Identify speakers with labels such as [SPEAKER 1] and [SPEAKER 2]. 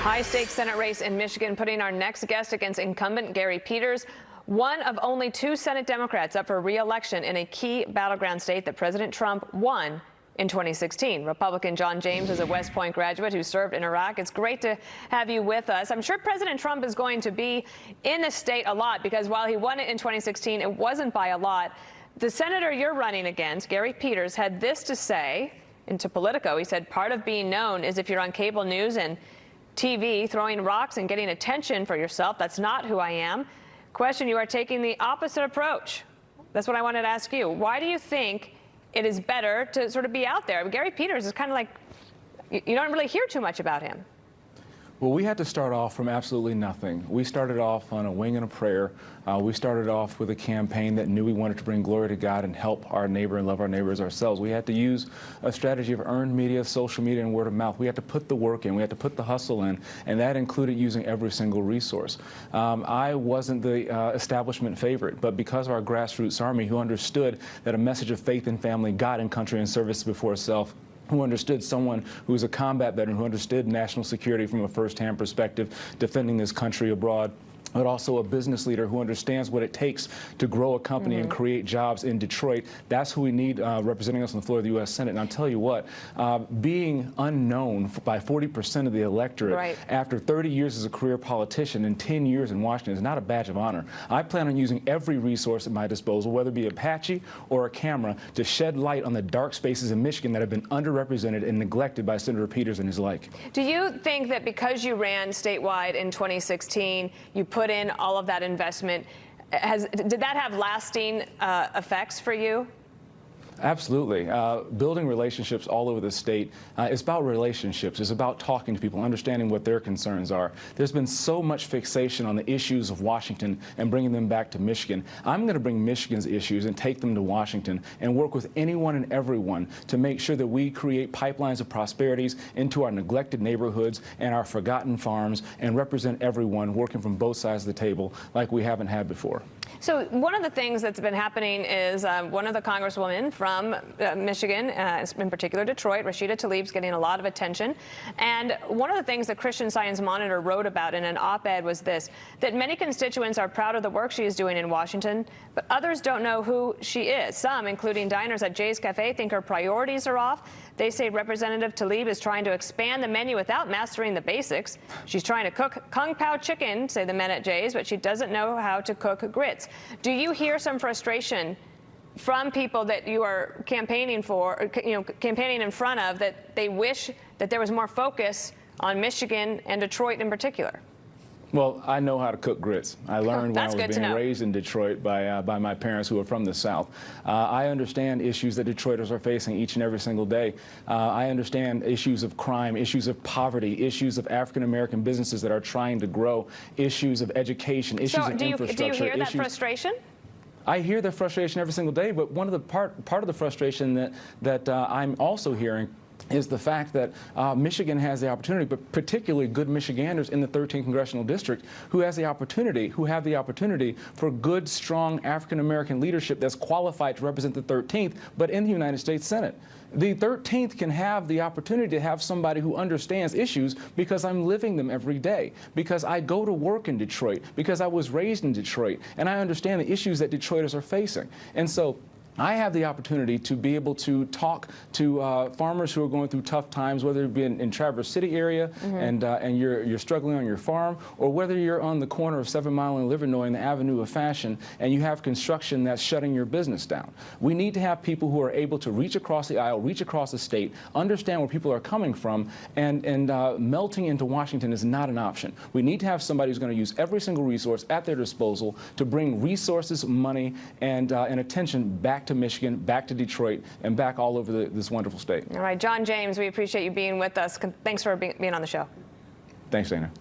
[SPEAKER 1] High-stakes Senate race in Michigan, putting our next guest against incumbent Gary Peters, one of only two Senate Democrats up for re-election in a key battleground state that President Trump won in 2016. Republican John James is a West Point graduate who served in Iraq. It's great to have you with us. I'm sure President Trump is going to be in the state a lot because while he won it in 2016, it wasn't by a lot. The senator you're running against, Gary Peters, had this to say into Politico. He said, part of being known is if you're on cable news and TV throwing rocks and getting attention for yourself. That's not who I am. Question, you are taking the opposite approach. That's what I wanted to ask you. Why do you think it is better to sort of be out there? Gary Peters is kind of like, you don't really hear too much about him.
[SPEAKER 2] Well, we had to start off from absolutely nothing. We started off on a wing and a prayer. We started off with a campaign that knew we wanted to bring glory to God and help our neighbor and love our neighbors ourselves. We had to use a strategy of earned media, social media, and word of mouth. We had to put the work in. We had to put the hustle in, and that included using every single resource. I wasn't the establishment favorite, but because of our grassroots army who understood that a message of faith and family, God and country and service before self, who understood someone who was a combat veteran, who understood national security from a first-hand perspective, defending this country abroad, but also a business leader who understands what it takes to grow a company and create jobs in Detroit. That's who we need representing us on the floor of the U.S. Senate. And I'll tell you what, being unknown by 40% of the electorate after 30 years as a career politician and 10 years in Washington is not a badge of honor. I plan on using every resource at my disposal, whether it be Apache or a camera, to shed light on the dark spaces in Michigan that have been underrepresented and neglected by Senator Peters and his like. Do
[SPEAKER 1] you think that because you ran statewide in 2016, you put in all of that investment, did that have lasting effects for you?
[SPEAKER 2] Absolutely. Building relationships all over the state is about relationships. It's about talking to people, understanding what their concerns are. There's been so much fixation on the issues of Washington and bringing them back to Michigan. I'm going to bring Michigan's issues and take them to Washington and work with anyone and everyone to make sure that we create pipelines of prosperities into our neglected neighborhoods and our forgotten farms and represent everyone working from both sides of the table like we haven't had before.
[SPEAKER 1] So one of the things that's been happening is one of the congresswomen from Michigan, in particular Detroit, Rashida Tlaib's getting a lot of attention. And one of the things the Christian Science Monitor wrote about in an op-ed was this, that many constituents are proud of the work she is doing in Washington, but others don't know who she is. Some, including diners at Jay's Cafe, think her priorities are off. They say Representative Tlaib is trying to expand the menu without mastering the basics. She's trying to cook Kung Pao chicken, say the men at Jay's, but she doesn't know how to cook grits. Do you hear some frustration from people that you are campaigning for, campaigning in front of, that they wish that there was more focus on Michigan and Detroit in particular?
[SPEAKER 2] Well, I know how to cook grits. I learned when I was being raised in Detroit by my parents who are from the South. I understand issues that Detroiters are facing each and every single day. I understand issues of crime, issues of poverty, issues of African-American businesses that are trying to grow, issues of education, issues of infrastructure.
[SPEAKER 1] Do you hear that frustration?
[SPEAKER 2] I hear the frustration every single day, but one of the part of the frustration that I'm also hearing is the fact that Michigan has the opportunity, but particularly good Michiganders in the 13th Congressional District who have the opportunity for good, strong African-American leadership that's qualified to represent the 13th, but in the United States Senate. The 13th can have the opportunity to have somebody who understands issues because I'm living them every day, because I go to work in Detroit, because I was raised in Detroit, and I understand the issues that Detroiters are facing. And so I have the opportunity to be able to talk to farmers who are going through tough times, whether it be in Traverse City area and you're struggling on your farm, or whether you're on the corner of 7 Mile and Livernois in the Avenue of Fashion and you have construction that's shutting your business down. We need to have people who are able to reach across the aisle, reach across the state, understand where people are coming from, and melting into Washington is not an option. We need to have somebody who's going to use every single resource at their disposal to bring resources, money, and attention back to Michigan, back to Detroit, and back all over this wonderful state.
[SPEAKER 1] All right, John James, we appreciate you being with us. Thanks for being on the show.
[SPEAKER 2] Thanks, Dana.